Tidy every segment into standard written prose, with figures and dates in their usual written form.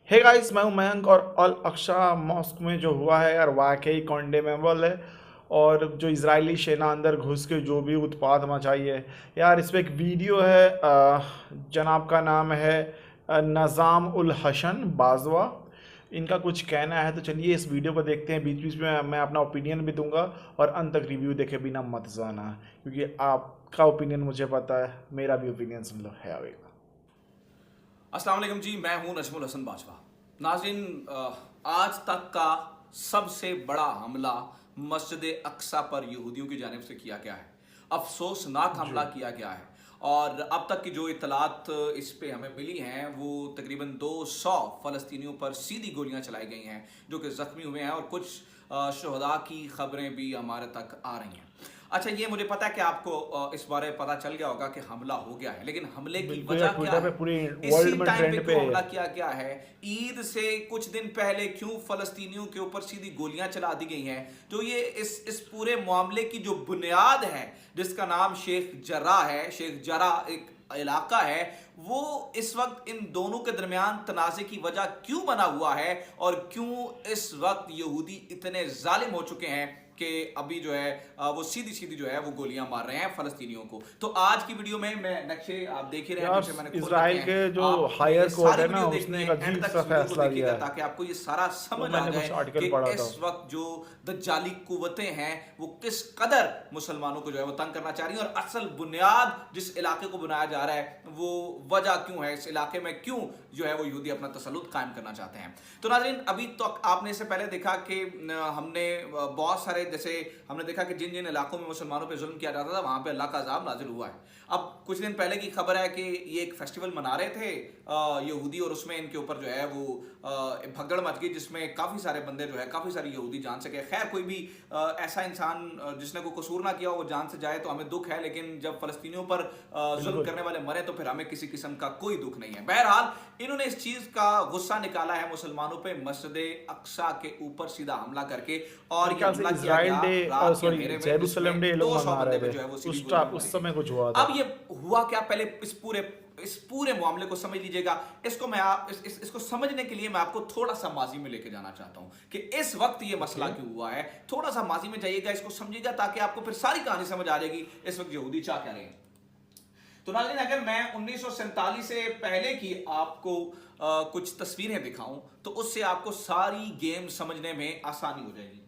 Hey guys, मैं हूं मयंक और अल अक्सा मॉस्क में जो हुआ है यार वाकई कॉन्डेमेबल है। और जो इजरायली सेना अंदर घुस के जो भी उत्पात मचाई है यार, इस पे एक वीडियो है। जनाब का नाम है नज़ाम उल हसन बाजवा। इनका कुछ कहना है तो चलिए इस वीडियो को देखते हैं। बीच बीच में मैं अपना ओपिनियन भी दूंगा और अंत तक रिव्यू देखे बिना मत जाना, क्योंकि आपका ओपिनियन मुझे पता है, मेरा भी ओपिनियन सुन लो है आवेगा। अस्सलाम वालेकुम जी। मैं हूं नजमुल हसन बाजवा। नाज़रीन, आज तक का सबसे बड़ा हमला मस्जिद अक्सा पर यहूदियों की जानिब से किया गया है। अफसोसनाक जी। हमला किया गया है। और अब तक की जो इतलात इस पे हमें मिली हैं वो तकरीबन 200 फ़लस्तीनियों पर सीधी गोलियां चलाई गई हैं जो कि ज़ख्मी हुए हैं, और कुछ शहदा की खबरें भी हमारे तक आ रही हैं। अच्छा, ये मुझे पता है कि आपको इस बारे में पता चल गया होगा कि हमला हो गया है, लेकिन हमले की बिल्कुल यार, वजह क्या ट्विटर पे है? पूरी इसी वर्ल्ड में टाइम पे ट्रेंड पे क्यों है। हमला किया गया है? ईद से कुछ दिन पहले क्यों फलस्तीनियों के ऊपर सीधी गोलियां चला दी गई हैं? तो ये इस पूरे मामले की जो बुनियाद है, जिसका नाम शेख जर्राह है, शेख जर्राह एक इलाका है, वो इस वक्त इन दोनों के दरमियान तनाज़े की वजह क्यों बना हुआ है, और क्यों इस वक्त यहूदी इतने जालिम हो चुके हैं कि अभी जो है वो सीधी सीधी जो है वो गोलियां मार रहे हैं फलस्तीनियों को। तो आज की वीडियो में मैं नक्शे आप देख ही रहे हैं, यार, पीछे मैंने खोल रखे इसराइल हैं। के जो आपने हायर ये कोर्ट सारी है ना, वीडियो देखनी उसने है, एक एंड अजीब तक सा इस वीडियो को फैसला देखिएगा लिया है। ताकि आपको ये सारा वो समझ आ मैंने जाए कुछ आर्टिकल कि पढ़ा था। इस वक्त जो दज्जाली कुव्वतें हैं वो किस कदर मुसलमानों को जो है वो तंग करना चाह रही हैं, और असल बुनियाद जिस इलाके को बनाया जा रहा है वो वजह क्यों है, इस इलाके में क्यों जो है वो यहूदी अपना तसल्लुत कायम करना चाहते हैं। तो नाज़रीन, अभी तो आपने इससे पहले देखा कि हमने बहुत सारे, जैसे हमने देखा कि जिन जिन इलाकों में मुसलमानों पे जुल्म किया जाता था वहां पे अल्लाह का अजाब नाजिल हुआ है। अब कुछ दिन पहले की खबर है कि ये एक फेस्टिवल मना रहे थे यहूदी, और उसमें इनके ऊपर जो है वो भगदड़ मच गई, जिसमें काफ़ी सारे बंदे जो है, काफ़ी सारे यहूदी जान से गए। खैर, कोई भी ऐसा इंसान जिसने कोई कसूर ना किया वो जान से जाए तो हमें दुख है, लेकिन जब फ़लस्तीनियों पर जुल्म बिल्कुल। करने वाले मरे तो फिर हमें किसी किस्म का कोई दुख नहीं है। बहरहाल, इन्होंने इस चीज़ का गुस्सा निकाला है मुसलमानों पे मस्जिद अक्सा के ऊपर सीधा हमला करके, और मेरे ये ख्याल से हमला किया इसराइल गया डे, रात के सॉरी अंधेरे में, जेरूसलम जिसमें डे ये लोग 200 मना बंदे रहे पे थे। जो है वो सीधी उस गोलियां मारी उस गई। समय कुछ हुआ था। अब ये हुआ क्या, पहले इस पूरे मामले को समझ लीजिएगा। इसको मैं इसको समझने के लिए मैं आपको थोड़ा सा माजी में लेके जाना चाहता हूं कि इस वक्त ये मसला ओके। क्यों हुआ है। थोड़ा सा माजी में जाइएगा, इसको समझिएगा, ताकि आपको फिर सारी कहानी समझ आ जाएगी इस वक्त यहूदी चाह क्या रहे हैं। तो नाज़रीन, अगर मैं 1947 से पहले की आपको कुछ तस्वीरें दिखाऊं तो उससे आपको सारी गेम समझने में आसानी हो जाएगी।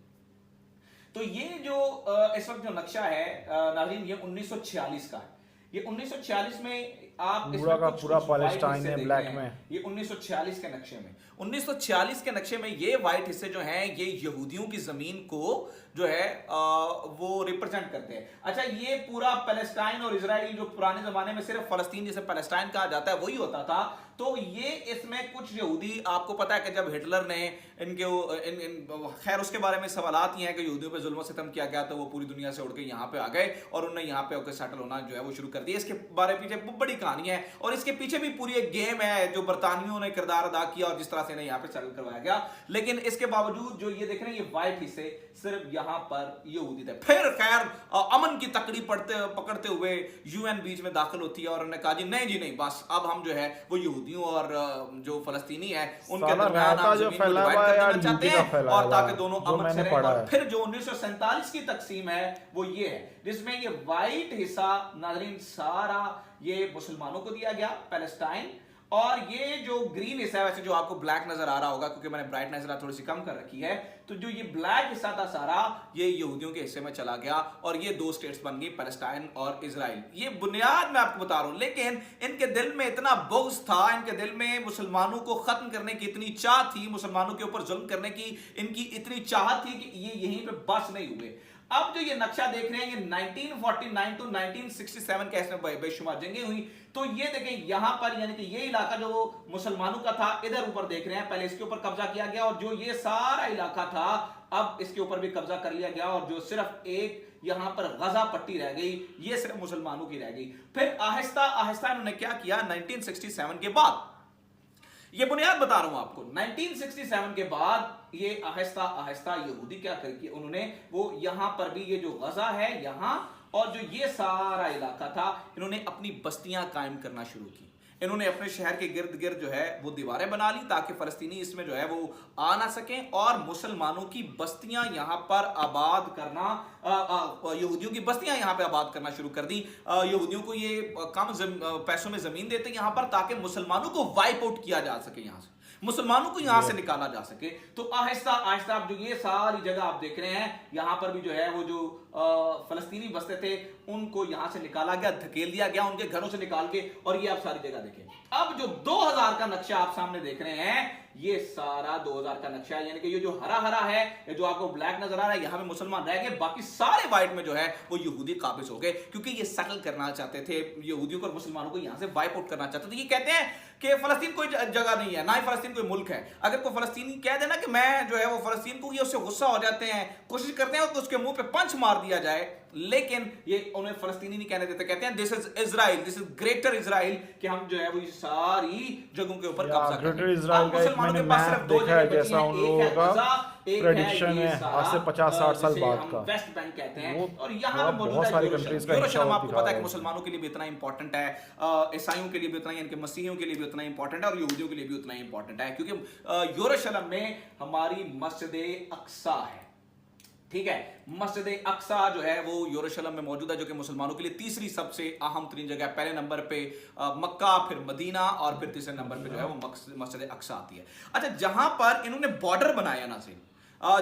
तो ये जो इस वक्त जो नक्शा है नाज़रीन, ये 1946 का है। ये 1946 में आप पूरा इसमें का कुछ पूरा कुछ वाइट पैलेस्टाइन हिस्से है देख रहे ब्लैक हैं। में। ये 1946 के नक्शे में, 1946 के नक्शे में ये वाइट हिस्से जो हैं ये यहूदियों की जमीन को जो है वो रिप्रेजेंट करते हैं। अच्छा, ये पूरा पैलेस्टाइन और इजराइल जो पुराने जमाने में सिर्फ फलस्तीन जिसे पैलेस्टाइन कहा जाता है वही होता था। तो ये इसमें कुछ यहूदी, आपको पता है कि जब हिटलर ने इनके खैर उसके बारे में सवालात ये हैं कि यहूदियों पे जुल्म सितम किया गया तो वो पूरी दुनिया से उड़ के यहाँ पे आ गए और उन्होंने यहाँ पे होकर सेटल होना जो है वो शुरू कर दिया। इसके बारे में पीछे बड़ी कहानी है, और इसके पीछे भी पूरी एक गेम है जो बरतानियों ने किरदार अदा किया और जिस तरह से इन्हें यहाँ पे सेटल करवाया गया। लेकिन इसके बावजूद जो ये देख रहे हैं ये वाइट हिस्से सिर्फ यहाँ पर यहूदी थे। फिर खैर अमन की तकड़ी पकड़ते हुए यूएन बीच में दाखिल होती है और उन्होंने कहा जी नहीं जी नहीं, बस अब हम जो है वो यहूदियों और जो फलस्तीनी है उनके साला दरमियान रायता हम जो जमीन को फैला डिवाइड हुआ है कर यार, देना चाहते यूपी का हैं, फैला और हुआ ताकि है, दोनों जो अमन से मैंने रहें। पढ़ा और है। फिर जो 1947 की तकसीम है वो ये है, जिसमें ये वाइट हिस्सा नाज़रीन सारा ये मुसलमानों को दिया गया, पैलेस्टाइन, और ये जो ग्रीन हिस्सा है, वैसे जो आपको ब्लैक नजर आ रहा होगा क्योंकि मैंने ब्राइटनेस थोड़ी सी कम कर रखी है, तो जो ये ब्लैक हिस्सा था सारा ये यहूदियों के हिस्से में चला गया और ये दो स्टेट्स बन गई, पैलेस्टाइन और इजराइल। ये बुनियाद मैं आपको बता रहा हूं, लेकिन इनके दिल में इतना बुग़्ज़ था, इनके दिल में मुसलमानों को खत्म करने की इतनी चाह थी, मुसलमानों के ऊपर जुल्म करने की इनकी इतनी चाहत थी कि ये यहीं पे बस नहीं हुए। अब जो ये नक्शा देख रहे हैं ये 1949 टू 1967 के इसमें बेशुमार जंगें हुई। तो ये देखें यहां पर, यानी कि ये इलाका जो मुसलमानों का था, इधर ऊपर देख रहे हैं, पहले इसके ऊपर कब्जा किया गया और जो ये सारा इलाका था अब इसके ऊपर भी कब्जा कर लिया गया, और जो सिर्फ एक यहां पर गजा पट्टी रह गई ये सिर्फ मुसलमानों की रह गई। फिर आहिस्ता आहिस्ता इन्होंने क्या किया 1967 के बाद, ये बुनियाद बता रहा हूं आपको, 1967 के बाद ये आहिस्ता आहिस्ता यहूदी क्या करके उन्होंने वो यहां पर भी ये जो गजा है यहां और जो ये सारा इलाका था इन्होंने अपनी बस्तियां कायम करना शुरू की। इन्होंने अपने शहर के गिर्द गिर्द जो है वो दीवारें बना ली ताकि फलस्तीनी इसमें जो है वो आ ना सकें, और मुसलमानों की बस्तियां यहां पर आबाद करना, यहूदियों की बस्तियां यहां पे आबाद करना शुरू कर दी। यहूदियों को ये कम पैसों में जमीन देते यहां पर ताकि मुसलमानों को वाइप आउट किया जा सके, यहां से मुसलमानों को यहां से निकाला जा सके। तो आहिस्ता आहिस्ता आप जो ये सारी जगह आप देख रहे हैं, यहां पर भी जो है वो जो फलस्तीनी बसते थे उनको यहां से निकाला गया, धकेल दिया गया उनके घरों से निकाल के, और ये आप सारी जगह देखें। अब जो 2000 का नक्शा आप सामने देख रहे हैं, ये सारा 2000 का नक्शा है, यानी कि ये जो हरा हरा है, ये जो आपको ब्लैक नजर आ रहा है, यहां पे मुसलमान रह गए, बाकी सारे व्हाइट में जो है वो यहूदी काबिज हो गए, क्योंकि ये सेटल करना चाहते थे यहूदियों को और मुसलमानों को यहां से वाइप आउट करना चाहते थे। ये कहते हैं कि फलस्तीन कोई जगह नहीं है, ना ही फलस्तीन कोई मुल्क है। अगर कोई फलस्तीनी कह देना कि मैं जो है वो फलस्तीन को, ये उससे गुस्सा हो जाते हैं, कोशिश करते हैं कि उसके मुंह पे पंच मार दिया जाए, लेकिन ये उन्हें फलस्तीनी नहीं कहने देते। कहते हैं this is Israel, this is greater Israel, कि हम जो है वो सारी जगहों के ऊपर कब्जा करेंगे। ग्रेटर इजराइल का एक मैंने मैप देखा है, जैसा उन लोगों का प्रेडिक्शन है आज से 50-60 साल बाद का, वेस्ट बैंक कहते हैं, और यहाँ पे बहुत सारी कंट्रीज का यरूशलेम आपको पता है कि मुसलमानों के लिए भी इतना इंपॉर्टेंट है, ईसाइयों के लिए भी उतना, यानी कि मसीहियों के लिए भी उतना इंपॉर्टेंट है, और यहूदियों के लिए भी उतना इंपॉर्टेंट है, क्योंकि यरूशलेम में हमारी मस्जिद अक्सा है। ठीक है, मस्जिद अक्सा जो है वो यरूशलेम में मौजूद है, जो कि मुसलमानों के लिए तीसरी सबसे अहम तरीन जगह। पहले नंबर पे मक्का, फिर मदीना, और फिर तीसरे नंबर पे जो है वो मस्जिद अक्सा आती है। अच्छा, जहां पर इन्होंने बॉर्डर बनाया ना से,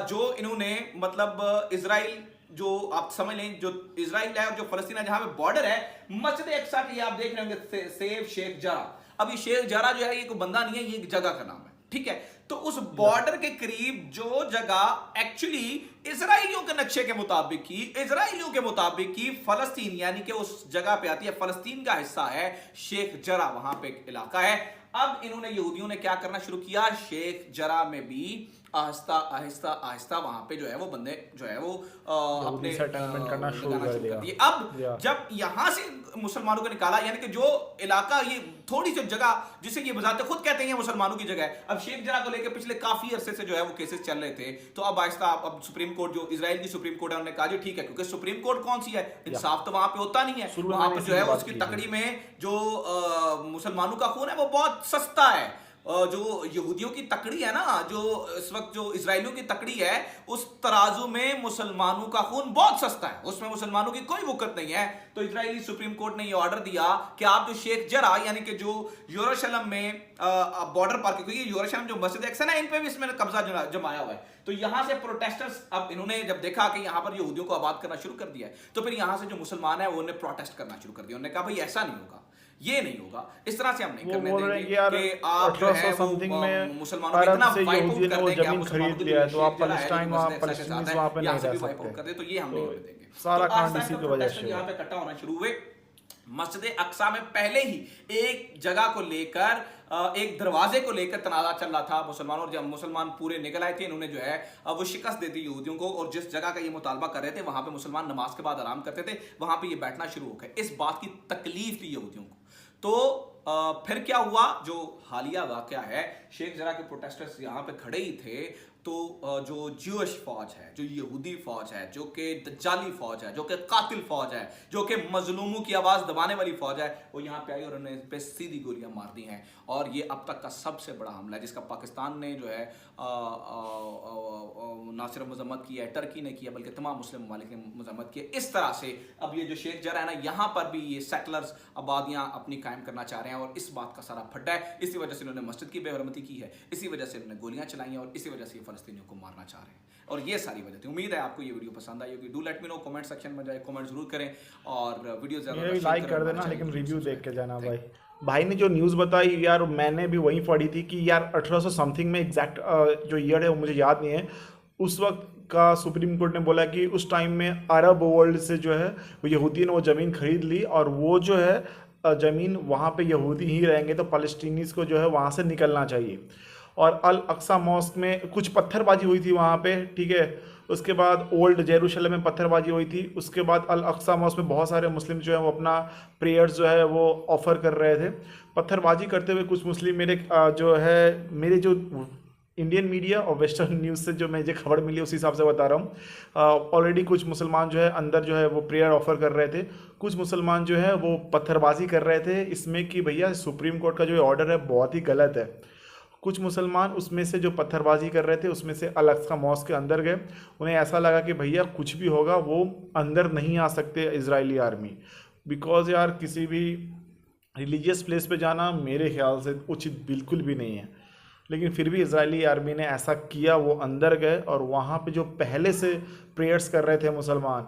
जो इन्होंने मतलब इजराइल, जो आप समझ लें जो इजराइल है और जो फलस्तीन है, जहां पे बॉर्डर है मस्जिद अक्सा की, आप देख रहे होंगे सेव शेख जरा। अब ये शेख जरा जो है ये कोई बंदा नहीं है, ये एक जगह का नाम है। ठीक है, तो उस बॉर्डर के करीब जो जगह एक्चुअली इजराइलियों के नक्शे के मुताबिक की, इजराइलियों के मुताबिक की फलस्तीन यानी कि उस जगह पे आती है, फलस्तीन का हिस्सा है शेख जरा, वहां पे एक इलाका है। अब इन्होंने यहूदियों ने क्या करना शुरू किया, शेख जरा में भी आहिस्ता आहिस्ता आहिस्ता वहां पे जो है वो बंदे जो है वो अपने सेटलमेंट करना शुरू कर दिया। अब जब यहां से मुसलमानों को निकाला, यानी कि जो इलाका, ये थोड़ी सी जगह जिसे ये बजाते खुद कहते हैं मुसलमानों की जगह है, अब शेख जरा को लेकर पिछले काफी अरसे से जो है वो केसेस चल रहे थे। तो अब आहिस्ता अब सुप्रीम कोर्ट, जो इजराइल की सुप्रीम कोर्ट है, उन्होंने कहा जी ठीक है, क्योंकि सुप्रीम कोर्ट कौन सी है, इंसाफ तो वहां पे होता नहीं है, वहां पर जो है उसकी तकड़ी में जो मुसलमानों का खून है वो बहुत सस्ता है। जो यहूदियों की तकड़ी है ना, जो इस वक्त जो इजराइलियों की तकड़ी है, उस तराजू में मुसलमानों का खून बहुत सस्ता है, उसमें मुसलमानों की कोई वक़्त नहीं है। तो इजरायली सुप्रीम कोर्ट ने यह ऑर्डर दिया कि आप जो शेख जरा यानी कि जो यरूशलेम में बॉर्डर पार, क्योंकि यरूशलेम जो मस्जिद अक्सा है इन पे भी इसमें कब्जा जमाया हुआ है, तो यहां से प्रोटेस्टर्स, अब इन्होंने जब देखा कि यहां पर यहूदियों को आबाद करना शुरू कर दिया है, तो फिर यहां से जो मुसलमान है वो उन्हें प्रोटेस्ट करना शुरू कर दिया। उन्होंने कहा भाई ऐसा नहीं होगा, ये नहीं होगा, इस तरह से हम नहीं करने देंगे कि आप जो है वो मुसलमानों को इतना वाइप आउट कर दें कि आप खरीद लिया है तो आप पैलेस्टाइन वहां पैलेस्टाइनियंस वहां पे नहीं रह सकते, तो ये हम नहीं करने देंगे। सारा कांड इसी की वजह से यहां पे इकट्ठा होना शुरू हुए। मस्जिद अक्सा में पहले ही एक जगह को लेकर, एक दरवाजे को लेकर तनाजा चल रहा था मुसलमानों, और जब मुसलमान पूरे निकल आए थे, इन्होंने जो है वो शिकस्त दे दी यहूदियों को, और जिस जगह का ये मुतालबा कर रहे थे वहां पे मुसलमान नमाज के बाद आराम करते थे, वहां पे ये बैठना शुरू हो गए। इस बात की तकलीफ थी यहूदियों को। तो फिर क्या हुआ, जो हालिया वाकया है, शेख जरा के प्रोटेस्टर्स यहाँ पे खड़े ही थे, तो जो ज्यूइश फौज है, जो यहूदी फौज है, जो कि दज्जाली फौज है, जो कि कातिल फौज है, जो कि मजलूमों की आवाज दबाने वाली फौज है, वो यहाँ पे आई और उन्होंने पे सीधी गोलियां मार दी हैं। और ये अब तक का सबसे बड़ा हमला है, जिसका पाकिस्तान ने जो है ना सिर्फ मजम्मत की है, टर्की ने किया, बल्कि तमाम मुस्लिम ममालिक ने मजम्मत की है। इस तरह से अब ये जो शेख जरा है ना, यहाँ पर भी ये सेटलर्स आबादियाँ अपनी कायम करना चाह रहे हैं, और इस बात का सारा फड्डा है। इसी वजह से उन्होंने मस्जिद की बेहरमती की है, इसी वजह से उन्होंने गोलियां चलाई हैं, और इसी वजह से फलस्तीनियों को मारना चाह रहे हैं। और ये सारी वजह थी। उम्मीद है आपको ये वीडियो पसंद आई होगी। Do let me know, comment section में जाए कमेंट जरूर करें, और वीडियो ज़्यादा लाइक कर देना, लेकिन रिव्यू देख के जाना। भाई ने जो न्यूज़ बताई यार, मैंने भी वही पढ़ी थी कि यार 1800 समथिंग में, एग्जैक्ट जो ईयर है वो मुझे याद नहीं है, उस वक्त का सुप्रीम कोर्ट ने बोला कि उस टाइम में अरब वर्ल्ड से जो है वो यहूदी ने वो ज़मीन खरीद ली, और वो जो है ज़मीन वहाँ पे यहूदी ही रहेंगे, तो फ़लस्तीनीज़ को जो है वहाँ से निकलना चाहिए। और अल अक्सा मॉस्क में कुछ पत्थरबाजी हुई थी वहाँ पे, ठीक है। उसके बाद ओल्ड जेरूशलेम में पत्थरबाजी हुई थी। उसके बाद अल अक्सा मॉस्क में बहुत सारे मुस्लिम जो है वो अपना प्रेयर्स जो है वो ऑफ़र कर रहे थे। पत्थरबाजी करते हुए कुछ मुस्लिम मेरे जो इंडियन मीडिया और वेस्टर्न न्यूज़ से जो मुझे खबर मिली उस हिसाब से बता रहा हूँ। ऑलरेडी कुछ मुसलमान जो है अंदर जो है वो प्रेयर ऑफर कर रहे थे, कुछ मुसलमान जो है वो पत्थरबाजी कर रहे थे इसमें कि भैया सुप्रीम कोर्ट का जो ऑर्डर है बहुत ही गलत है। कुछ मुसलमान उसमें से जो पत्थरबाजी कर रहे थे उसमें से अल-अक्सा मॉस्क के अंदर गए, उन्हें ऐसा लगा कि भैया कुछ भी होगा वो अंदर नहीं आ सकते इजरायली आर्मी, बिकॉज यार किसी भी रिलीजियस प्लेस पे जाना मेरे ख्याल से उचित बिल्कुल भी नहीं है। लेकिन फिर भी इजरायली आर्मी ने ऐसा किया, वो अंदर गए और वहाँ पे जो पहले से प्रेयर्स कर रहे थे मुसलमान,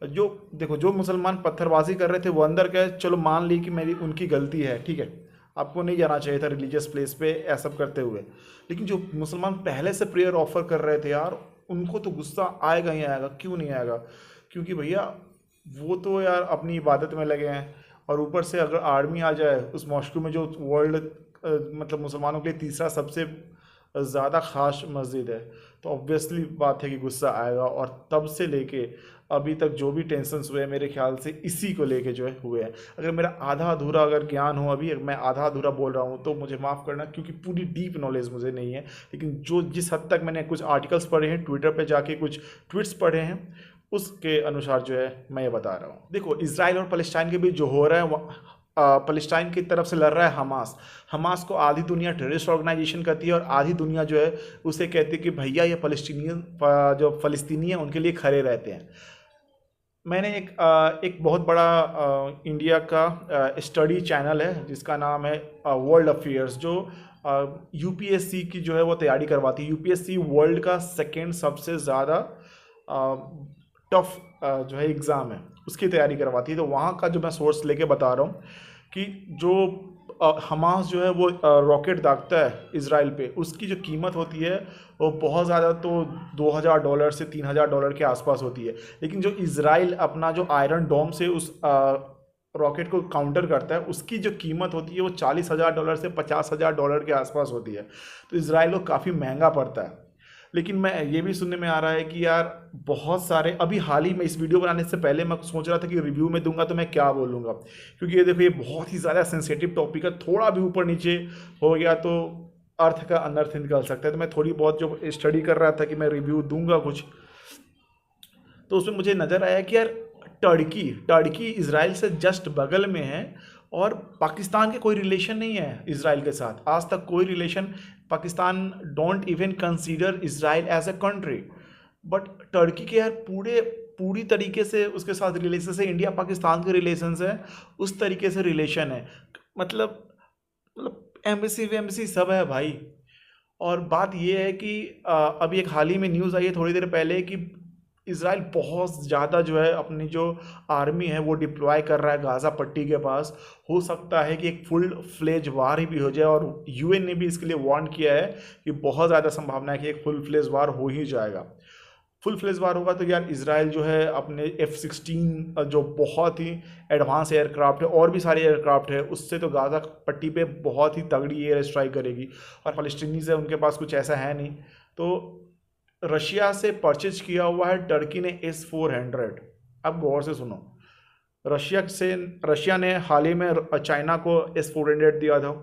जो देखो जो मुसलमान पत्थरबाजी कर रहे थे वो अंदर गए, चलो मान ली कि मेरी उनकी गलती है, ठीक है, आपको नहीं जाना चाहिए था रिलीजियस प्लेस पे ऐसा करते हुए। लेकिन जो मुसलमान पहले से प्रेयर ऑफर कर रहे थे यार, उनको तो गुस्सा आएगा ही आएगा, क्यों नहीं आएगा, क्योंकि भैया वो तो यार अपनी इबादत में लगे हैं। और ऊपर से अगर आर्मी आ जाए उस मॉस्को में जो वर्ल्ड मतलब मुसलमानों के लिए तीसरा सबसे ज़्यादा ख़ास मस्जिद है, तो ऑब्वियसली बात है कि गुस्सा आएगा। और तब से लेके अभी तक जो भी टेंशन्स हुए हैं मेरे ख्याल से इसी को लेके जो है हुए हैं। अगर मेरा आधा अधूरा अगर ज्ञान हो, अभी मैं आधा अधूरा बोल रहा हूँ तो मुझे माफ़ करना, क्योंकि पूरी डीप नॉलेज मुझे नहीं है। लेकिन जो जिस हद तक मैंने कुछ आर्टिकल्स पढ़े हैं, ट्विटर पे जाके कुछ ट्वीट्स पढ़े हैं, उसके अनुसार जो है मैं ये बता रहा हूँ। देखो इसराइल और पैलेस्टाइन के बीच जो हो रहा है, पैलेस्टाइन की तरफ से लड़ रहा है हमास। हमास को आधी दुनिया टेररिस्ट ऑर्गेनाइजेशन कहती है और आधी दुनिया जो है उसे कहती है कि भैया ये फलस्तीनियन जो फ़लस्तीनी है उनके लिए खड़े रहते हैं। मैंने एक बहुत बड़ा इंडिया का स्टडी चैनल है जिसका नाम है वर्ल्ड अफेयर्स, जो यूपीएससी की जो है वो तैयारी करवाती है। यूपीएससी वर्ल्ड का सेकेंड सबसे ज़्यादा टफ जो है एग्ज़ाम है, उसकी तैयारी करवाती है। तो वहाँ का जो मैं सोर्स लेके बता रहा हूँ कि जो हमास जो है वो रॉकेट दागता है इसराइल पे, उसकी जो कीमत होती है वो बहुत ज़्यादा तो $2000 से $3000 के आसपास होती है। लेकिन जो इसराइल अपना जो आयरन डोम से उस रॉकेट को काउंटर करता है, उसकी जो कीमत होती है वो $40000 से $50000 के आसपास होती है। तो इसराइल को काफ़ी महंगा पड़ता है। लेकिन मैं ये भी सुनने में आ रहा है कि यार बहुत सारे, अभी हाल ही में इस वीडियो बनाने से पहले मैं सोच रहा था कि रिव्यू में दूंगा तो मैं क्या बोलूँगा, क्योंकि ये देखो ये बहुत ही ज़्यादा सेंसिटिव टॉपिक है, थोड़ा भी ऊपर नीचे हो गया तो अर्थ का अनर्थ निकल सकता है। तो मैं थोड़ी बहुत जो स्टडी कर रहा था कि मैं रिव्यू दूंगा कुछ, तो उसमें मुझे नज़र आया कि यार टर्की इसराइल से जस्ट बगल में है और पाकिस्तान के कोई रिलेशन नहीं है इसराइल के साथ, आज तक कोई relation. Pakistan don't even consider Israel as a country, but Turkey के यार पूरी तरीके से उसके साथ रिलेशन है, इंडिया पाकिस्तान के रिलेशन है उस तरीके से रिलेशन है, मतलब एम्बेसी सब है भाई। और बात ये है कि अभी एक हाल ही में न्यूज़ आई है थोड़ी देर पहले कि इसराइल बहुत ज़्यादा जो है अपनी जो आर्मी है वो डिप्लॉय कर रहा है गाज़ा पट्टी के पास। हो सकता है कि एक फुल फ्लेज वार ही भी हो जाए, और यूएन ने भी इसके लिए वार्न किया है कि बहुत ज़्यादा संभावना है कि एक फुल फ्लेज वार हो ही जाएगा। फुल फ्लेज वार होगा तो यार इसराइल जो है अपने F-16 जो बहुत ही एडवांस एयरक्राफ्ट है और भी सारे एयरक्राफ्ट है, उससे तो गाज़ा पट्टी पे बहुत ही तगड़ी एयर स्ट्राइक करेगी। और फलस्तीनीज़ है उनके पास कुछ ऐसा है नहीं, तो रशिया से परचेज किया हुआ है टर्की ने S-400। अब गौर से सुनो, रशिया ने हाल ही में चाइना को S-400 दिया था,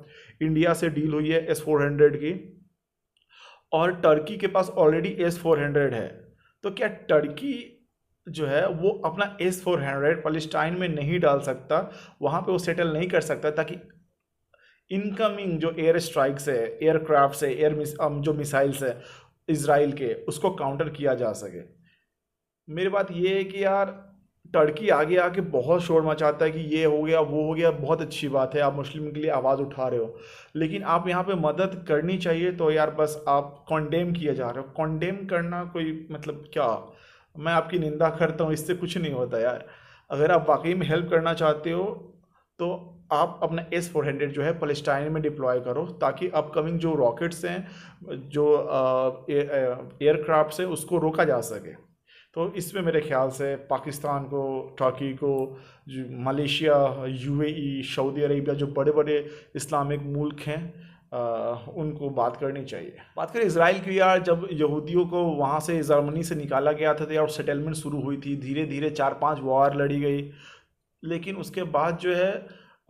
इंडिया से डील हुई है S-400 की, और टर्की के पास ऑलरेडी S-400 है। तो क्या टर्की जो है वो अपना S-400 पैलेस्टाइन में नहीं डाल सकता, वहाँ पे वो सेटल नहीं कर सकता, ताकि इनकमिंग जो एयर स्ट्राइक्स है, एयरक्राफ्ट है, जो मिसाइल्स है इसराइल के, उसको काउंटर किया जा सके। मेरी बात ये है कि यार टर्की आगे आके बहुत शोर मचाता है कि ये हो गया वो हो गया, बहुत अच्छी बात है आप मुस्लिम के लिए आवाज़ उठा रहे हो, लेकिन आप यहाँ पे मदद करनी चाहिए तो यार बस आप कॉन्डेम किए जा रहे हो। कॉन्डेम करना कोई मतलब क्या, मैं आपकी निंदा करता हूँ, इससे कुछ नहीं होता यार। अगर आप वाकई में हेल्प करना चाहते हो तो आप अपना S-400 जो है पैलेस्टाइन में डिप्लॉय करो, ताकि अपकमिंग जो रॉकेट्स हैं, जो एयरक्राफ्ट्स हैं, उसको रोका जा सके। तो इसमें मेरे ख्याल से पाकिस्तान को, टर्की को, मलेशिया, यूएई, सऊदी अरेबिया, जो बड़े बड़े इस्लामिक मुल्क हैं, उनको बात करनी चाहिए। बात करें इसराइल की, यार जब यहूदियों को वहाँ से जर्मनी से निकाला गया था तो यार सेटलमेंट शुरू हुई थी, धीरे धीरे 4-5 वार लड़ी गई, लेकिन उसके बाद जो है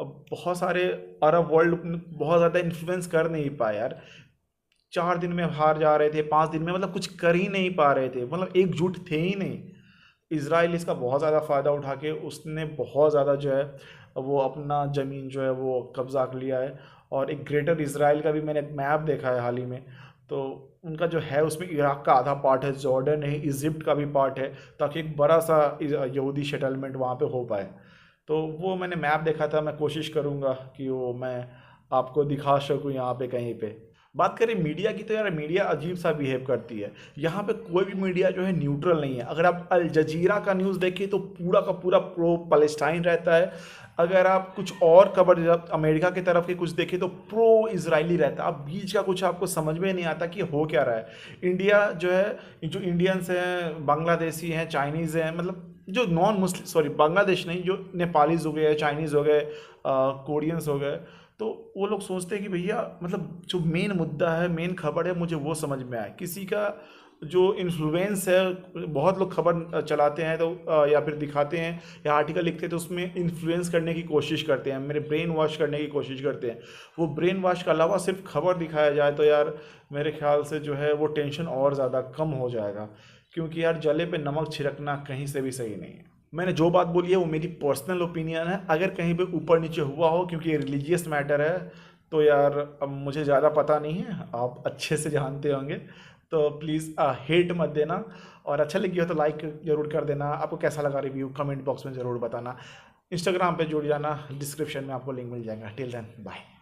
अब बहुत सारे अरब वर्ल्ड बहुत ज़्यादा इन्फ्लुएंस कर नहीं पाए यार। 4 दिन में हार जा रहे थे, 5 दिन में, मतलब कुछ कर ही नहीं पा रहे थे, मतलब एकजुट थे ही नहीं। इजराइल इसका बहुत ज़्यादा फ़ायदा उठा के उसने बहुत ज़्यादा जो है वो अपना ज़मीन जो है वो कब्ज़ा कर लिया है। और एक ग्रेटर इजराइल का भी मैंने एक मैप देखा है हाल ही में, तो उनका जो है उसमें इराक का आधा पार्ट है, जॉर्डन है, इजिप्ट का भी पार्ट है, ताकि एक बड़ा सा यहूदी सेटलमेंट वहाँ पे हो पाए। तो वो मैंने मैप देखा था, मैं कोशिश करूँगा कि वो मैं आपको दिखा सकूँ यहाँ पे कहीं पे। बात करें मीडिया की, तो यार मीडिया अजीब सा बिहेव करती है। यहाँ पे कोई भी मीडिया जो है न्यूट्रल नहीं है। अगर आप अल जजीरा का न्यूज़ देखिए तो पूरा का पूरा प्रो पैलेस्टाइन रहता है। अगर आप कुछ और खबर जब अमेरिका की तरफ के कुछ देखें तो प्रो इजरायली रहता है। अब बीच का कुछ आपको समझ में नहीं आता कि हो क्या रहा है। इंडिया जो है, जो इंडियंस हैं, बांग्लादेशी हैं, चाइनीज़ हैं, मतलब जो नॉन मुस्लिम, सॉरी बांग्लादेश नहीं, जो नेपालीज हो गए, चाइनीज़ हो गए, कोरियंस हो गए, तो वो लोग सोचते हैं कि भैया मतलब जो मेन मुद्दा है, मेन खबर है, मुझे वो समझ में आए। किसी का जो इन्फ्लुएंस है, बहुत लोग खबर चलाते हैं तो या फिर दिखाते हैं या आर्टिकल लिखते हैं तो उसमें इन्फ्लुएंस करने की कोशिश करते हैं, मेरे ब्रेन वॉश करने की कोशिश करते हैं। वो ब्रेन वॉश के अलावा सिर्फ खबर दिखाया जाए तो यार मेरे ख्याल से जो है वो टेंशन और ज़्यादा कम हो जाएगा, क्योंकि यार जले पे नमक छिड़कना कहीं से भी सही नहीं है। मैंने जो बात बोली है वो मेरी पर्सनल ओपिनियन है। अगर कहीं पे ऊपर नीचे हुआ हो, क्योंकि ये रिलीजियस मैटर है, तो यार अब मुझे ज़्यादा पता नहीं है, आप अच्छे से जानते होंगे, तो प्लीज़ हेट मत देना। और अच्छा लगी हो तो लाइक ज़रूर कर देना। आपको कैसा लगा रिव्यू कमेंट बॉक्स में ज़रूर बताना। इंस्टाग्राम पे जुड़ जाना, डिस्क्रिप्शन में आपको लिंक मिल जाएगा। Till then bye.